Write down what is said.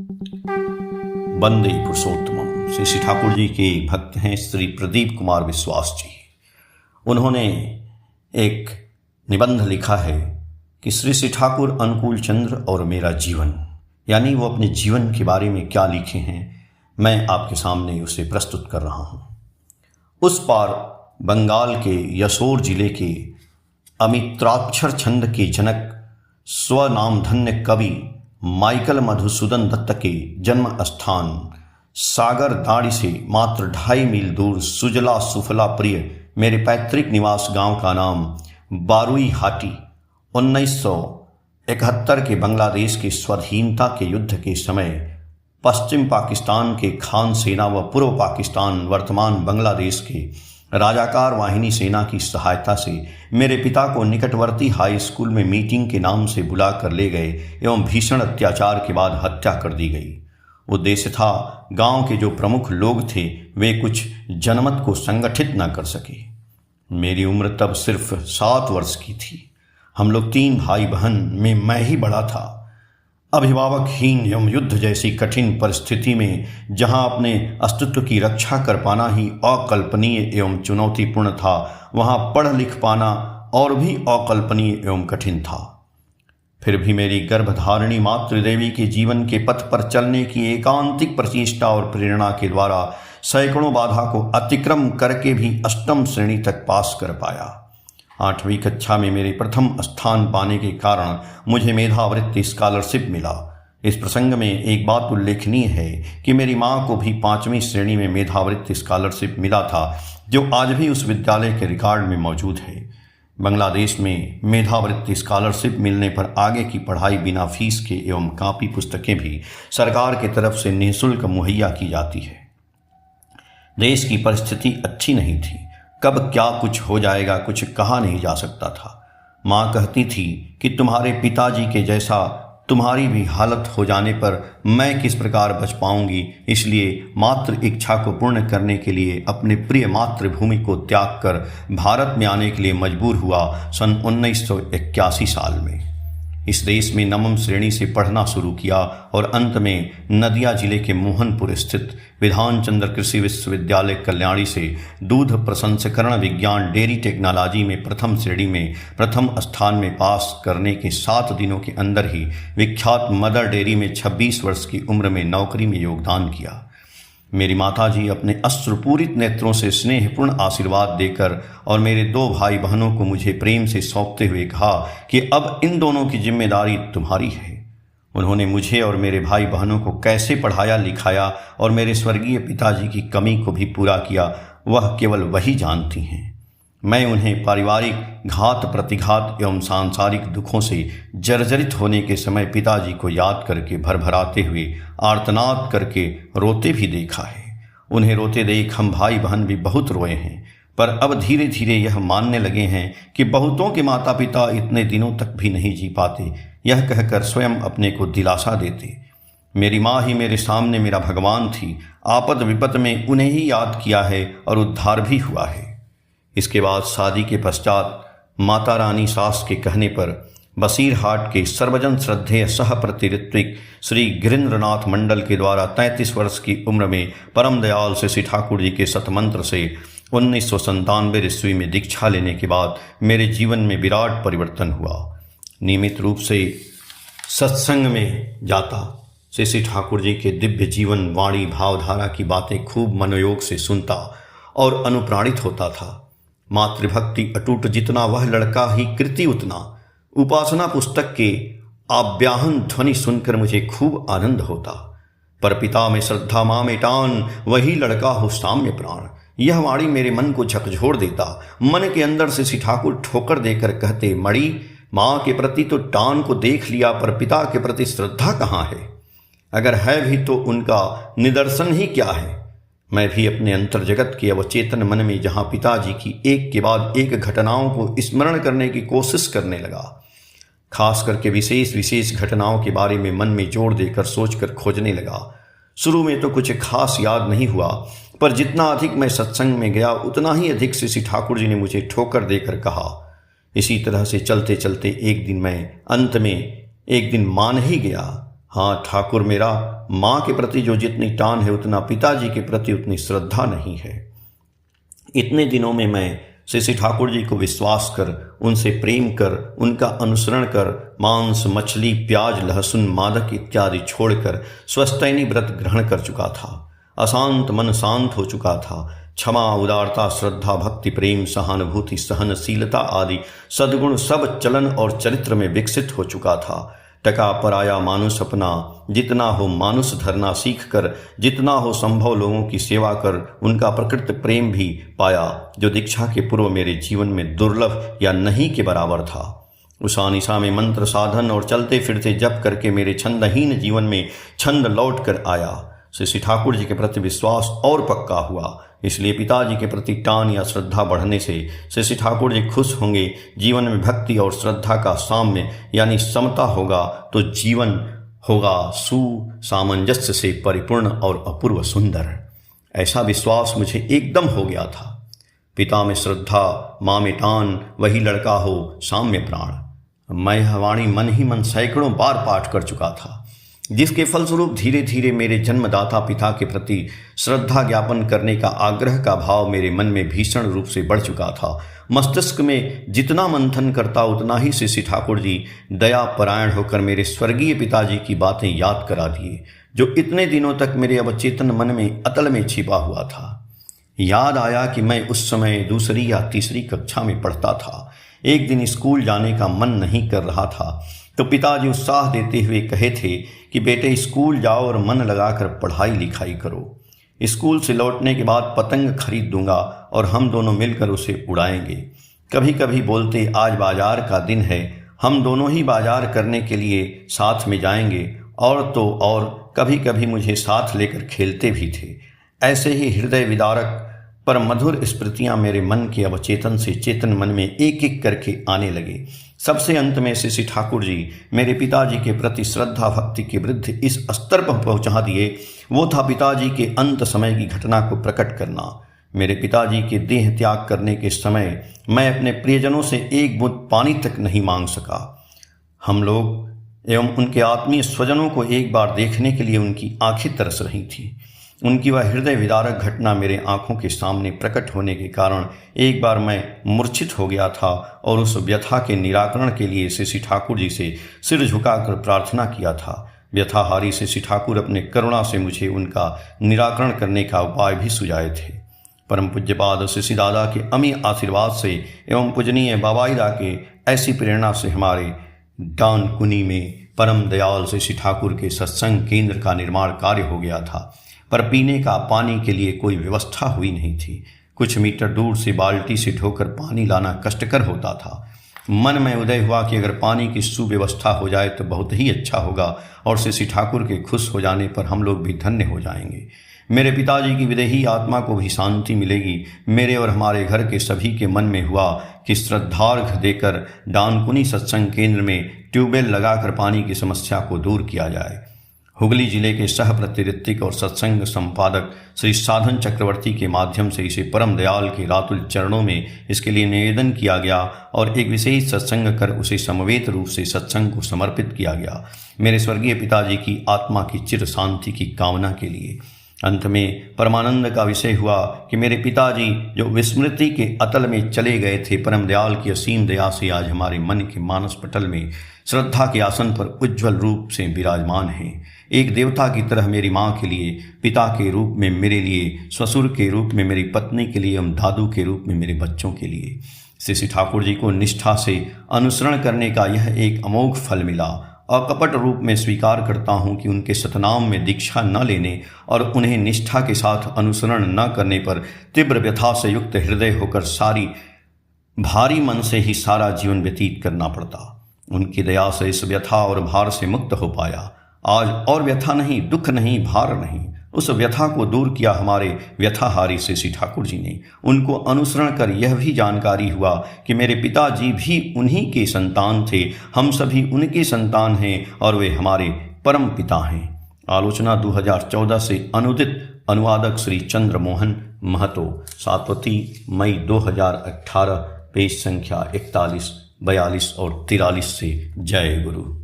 वंदे पुरुषोत्तमम। श्री ठाकुर जी के भक्त हैं श्री प्रदीप कुमार विश्वास जी। उन्होंने एक निबंध लिखा है कि श्री ठाकुर अनुकूल चंद्र और मेरा जीवन, यानी वो अपने जीवन के बारे में क्या लिखे हैं, मैं आपके सामने उसे प्रस्तुत कर रहा हूँ। उस पार बंगाल के यसोर जिले के अमित्राक्षर छंद के जनक स्वनामधन्य कवि माइकल मधुसूदन दत्त के जन्म स्थान सागर दाड़ी से मात्र 2.5 मील दूर सुजला सुफला प्रिय मेरे पैतृक निवास गांव का नाम बारुई हाटी 1971 के बांग्लादेश के स्वाधीनता के युद्ध के समय पश्चिम पाकिस्तान के खान सेना व पूर्व पाकिस्तान वर्तमान बांग्लादेश के राजाकार वाहिनी सेना की सहायता से मेरे पिता को निकटवर्ती हाई स्कूल में मीटिंग के नाम से बुला कर ले गए एवं भीषण अत्याचार के बाद हत्या कर दी गई। उद्देश्य था गांव के जो प्रमुख लोग थे वे कुछ जनमत को संगठित न कर सके। मेरी उम्र तब सिर्फ 7 वर्ष की थी। हम लोग 3 भाई बहन में मैं ही बड़ा था। अभिभावकहीन एवं युद्ध जैसी कठिन परिस्थिति में जहां अपने अस्तित्व की रक्षा कर पाना ही अकल्पनीय एवं चुनौतीपूर्ण था, वहां पढ़ लिख पाना और भी अकल्पनीय एवं कठिन था। फिर भी मेरी गर्भधारिणी मातृदेवी के जीवन के पथ पर चलने की एकांतिक प्रचेष्टा और प्रेरणा के द्वारा सैकड़ों बाधा को अतिक्रम करके भी 8वीं श्रेणी तक पास कर पाया। 8वीं कक्षा में मेरे प्रथम स्थान पाने के कारण मुझे मेधावृत्ति स्कॉलरशिप मिला। इस प्रसंग में एक बात उल्लेखनीय है कि मेरी मां को भी 5वीं श्रेणी में मेधावृत्ति स्कॉलरशिप मिला था, जो आज भी उस विद्यालय के रिकॉर्ड में मौजूद है। बांग्लादेश में मेधावृत्ति स्कॉलरशिप मिलने पर आगे की पढ़ाई बिना फीस के एवं कापी पुस्तकें भी सरकार की तरफ से निःशुल्क मुहैया की जाती है। देश की परिस्थिति अच्छी नहीं थी। कब क्या कुछ हो जाएगा कुछ कहा नहीं जा सकता था। माँ कहती थी कि तुम्हारे पिताजी के जैसा तुम्हारी भी हालत हो जाने पर मैं किस प्रकार बच पाऊंगी, इसलिए मात्र इच्छा को पूर्ण करने के लिए अपने प्रिय मातृभूमि को त्याग कर भारत में आने के लिए मजबूर हुआ सन 1981 साल में। इस देश में 9वीं श्रेणी से पढ़ना शुरू किया और अंत में नदिया जिले के मोहनपुर स्थित विधान चंद्र कृषि विश्वविद्यालय कल्याणी से दूध प्रसंस्करण विज्ञान डेयरी टेक्नोलॉजी में प्रथम श्रेणी में प्रथम स्थान में पास करने के 7 दिनों के अंदर ही विख्यात मदर डेयरी में 26 वर्ष की उम्र में नौकरी में योगदान किया। मेरी माताजी अपने अश्रुपूरित नेत्रों से स्नेहपूर्ण आशीर्वाद देकर और मेरे 2 भाई बहनों को मुझे प्रेम से सौंपते हुए कहा कि अब इन दोनों की जिम्मेदारी तुम्हारी है। उन्होंने मुझे और मेरे भाई बहनों को कैसे पढ़ाया लिखाया और मेरे स्वर्गीय पिताजी की कमी को भी पूरा किया, वह केवल वही जानती हैं। मैं उन्हें पारिवारिक घात प्रतिघात एवं सांसारिक दुखों से जर्जरित होने के समय पिताजी को याद करके भरभराते हुए आर्तनाद करके रोते भी देखा है। उन्हें रोते देख हम भाई बहन भी बहुत रोए हैं, पर अब धीरे धीरे यह मानने लगे हैं कि बहुतों के माता पिता इतने दिनों तक भी नहीं जी पाते, यह कहकर स्वयं अपने को दिलासा देते। मेरी माँ ही मेरे सामने मेरा भगवान थी। आपद विपद में उन्हें ही याद किया है और उद्धार भी हुआ है। इसके बाद शादी के पश्चात माता रानी सास के कहने पर बसीरहाट के सर्वजन श्रद्धेय सह प्रतिऋत्विक श्री गिरीन्द्रनाथ मंडल के द्वारा 33 वर्ष की उम्र में परम दयाल श्री ठाकुर जी के सतमंत्र से 1997 ईस्वी में दीक्षा लेने के बाद मेरे जीवन में विराट परिवर्तन हुआ। नियमित रूप से सत्संग में जाता, श्री ठाकुर जी के दिव्य जीवन वाणी भावधारा की बातें खूब मनोयोग से सुनता और अनुप्राणित होता था। मातृभक्ति अटूट जितना वह लड़का ही कृति उतना। उपासना पुस्तक के आव्याहन ध्वनि सुनकर मुझे खूब आनंद होता। पर पिता में श्रद्धा माँ में टान, वही लड़का हो साम्य प्राण। यह वाणी मेरे मन को झकझोर देता। मन के अंदर से श्री ठाकुर ठोकर देकर कहते, मणि, माँ के प्रति तो टान को देख लिया, पर पिता के प्रति श्रद्धा कहाँ है? अगर है भी तो उनका निदर्शन ही क्या है? मैं भी अपने अंतर जगत के अवचेतन मन में जहाँ पिताजी की एक के बाद एक घटनाओं को स्मरण करने की कोशिश करने लगा। खास करके विशेष विशेष घटनाओं के बारे में मन में जोर देकर सोचकर खोजने लगा। शुरू में तो कुछ खास याद नहीं हुआ, पर जितना अधिक मैं सत्संग में गया उतना ही अधिक श्री ठाकुर जी ने मुझे ठोकर देकर कहा। इसी तरह से चलते चलते एक दिन मैं अंत में एक दिन मान ही गया। हाँ ठाकुर, मेरा माँ के प्रति जो जितनी टान है उतना पिताजी के प्रति उतनी श्रद्धा नहीं है। इतने दिनों में मैं श्री ठाकुर जी को विश्वास कर, उनसे प्रेम कर, उनका अनुसरण कर, मांस, मछली, प्याज, लहसुन, मादक इत्यादि छोड़कर स्वस्थैनी व्रत ग्रहण कर चुका था। अशांत मन शांत हो चुका था। क्षमा, उदारता, श्रद्धा, भक्ति, प्रेम, सहानुभूति, सहनशीलता आदि सद्गुण सब चलन और चरित्र में विकसित हो चुका था। टका पराया मानुष अपना, जितना हो मानुष धरना सीख कर, जितना हो संभव लोगों की सेवा कर, उनका प्रकृत प्रेम भी पाया जो दीक्षा के पूर्व मेरे जीवन में दुर्लभ या नहीं के बराबर था। उषा निशा में मंत्र साधन और चलते फिरते जप करके मेरे छंदहीन जीवन में छंद लौट कर आया। श्री ठाकुर जी के प्रति विश्वास और पक्का हुआ। इसलिए पिताजी के प्रति टान या श्रद्धा बढ़ने से श्री ठाकुर जी खुश होंगे। जीवन में भक्ति और श्रद्धा का साम्य यानी समता होगा तो जीवन होगा सुसामंजस्य से परिपूर्ण और अपूर्व सुंदर। ऐसा विश्वास मुझे एकदम हो गया था। पिता में श्रद्धा, माँ में टान, वही लड़का हो साम्य प्राण। मैं यह वाणी मन ही मन सैकड़ों बार पाठ कर चुका था, जिसके फलस्वरूप धीरे धीरे मेरे जन्मदाता पिता के प्रति श्रद्धा ज्ञापन करने का आग्रह का भाव मेरे मन में भीषण रूप से बढ़ चुका था। मस्तिष्क में जितना मंथन करता उतना ही श्री ठाकुर जी दया परायण होकर मेरे स्वर्गीय पिताजी की बातें याद करा दिए, जो इतने दिनों तक मेरे अवचेतन मन में अतल में छिपा हुआ था। याद आया कि मैं उस समय दूसरी या तीसरी कक्षा में पढ़ता था। एक दिन स्कूल जाने का मन नहीं कर रहा था तो पिताजी उत्साह देते हुए कहे थे कि बेटे स्कूल जाओ और मन लगाकर पढ़ाई लिखाई करो। स्कूल से लौटने के बाद पतंग खरीद दूंगा और हम दोनों मिलकर उसे उड़ाएंगे। कभी कभी बोलते आज बाजार का दिन है, हम दोनों ही बाजार करने के लिए साथ में जाएंगे। और तो और कभी कभी मुझे साथ लेकर खेलते भी थे। ऐसे ही हृदय विदारक पर मधुर स्मृतियां मेरे मन के अवचेतन से चेतन मन में एक एक करके आने लगे। सबसे अंत में श्री ठाकुर जी मेरे पिताजी के प्रति श्रद्धा भक्ति के वृद्ध इस स्तर पर पहुंचा दिए। वो था पिताजी के अंत समय की घटना को प्रकट करना। मेरे पिताजी के देह त्याग करने के समय मैं अपने प्रियजनों से एक बूंद पानी तक नहीं मांग सका। हम लोग एवं उनके आत्मीय स्वजनों को एक बार देखने के लिए उनकी आंखें तरस रही थी। उनकी वह हृदय विदारक घटना मेरे आंखों के सामने प्रकट होने के कारण एक बार मैं मूर्छित हो गया था और उस व्यथा के निराकरण के लिए श्री ठाकुर जी से सिर झुकाकर प्रार्थना किया था। व्यथाहारी श्री ठाकुर अपने करुणा से मुझे उनका निराकरण करने का उपाय भी सुझाए थे। परम पूज्यपाद श्री दादा के अमी आशीर्वाद से एवं पूजनीय बाबाईदा के ऐसी प्रेरणा से हमारे डानकुनी में परम दयाल श्री ठाकुर के सत्संग केंद्र का निर्माण कार्य हो गया था। पर पीने का पानी के लिए कोई व्यवस्था हुई नहीं थी। कुछ मीटर दूर से बाल्टी से ढोकर पानी लाना कष्टकर होता था। मन में उदय हुआ कि अगर पानी की सुव्यवस्था हो जाए तो बहुत ही अच्छा होगा और श्री ठाकुर के खुश हो जाने पर हम लोग भी धन्य हो जाएंगे। मेरे पिताजी की विदेही आत्मा को भी शांति मिलेगी। मेरे और हमारे घर के सभी के मन में हुआ कि श्रद्धार्घ देकर डानकुनी सत्संग केंद्र में ट्यूबवेल लगाकर पानी की समस्या को दूर किया जाए। हुगली जिले के सह प्रतिऋत्विक और सत्संग संपादक श्री साधन चक्रवर्ती के माध्यम से इसे परम दयाल के रातुल चरणों में इसके लिए निवेदन किया गया और एक विशेष सत्संग कर उसे समवेत रूप से सत्संग को समर्पित किया गया, मेरे स्वर्गीय पिताजी की आत्मा की चिर शांति की कामना के लिए। अंत में परमानंद का विषय हुआ कि मेरे पिताजी जो विस्मृति के अतल में चले गए थे, परम दयाल की असीम दया से आज हमारे मन के मानस पटल में श्रद्धा के आसन पर उज्ज्वल रूप से विराजमान हैं। एक देवता की तरह मेरी माँ के लिए, पिता के रूप में मेरे लिए, ससुर के रूप में मेरी पत्नी के लिए एवं दादू के रूप में मेरे बच्चों के लिए। श्री ठाकुर जी को निष्ठा से अनुसरण करने का यह एक अमोघ फल मिला। अकपट रूप में स्वीकार करता हूँ कि उनके सतनाम में दीक्षा न लेने और उन्हें निष्ठा के साथ अनुसरण न करने पर तीव्र व्यथा से युक्त हृदय होकर भारी मन से ही सारा जीवन व्यतीत करना पड़ता। उनकी दया से इस व्यथा और भार से मुक्त हो पाया। आज और व्यथा नहीं, दुख नहीं, भार नहीं। उस व्यथा को दूर किया हमारे व्यथाहारी श्री ठाकुर जी ने। उनको अनुसरण कर यह भी जानकारी हुआ कि मेरे पिताजी भी उन्हीं के संतान थे, हम सभी उनके संतान हैं और वे हमारे परम पिता हैं। आलोचना 2014 से अनुदित अनुवादक श्री चंद्र मोहन महतो, सातवती, मई 2018, पेज संख्या 41, 42 और 43 से। जय गुरु।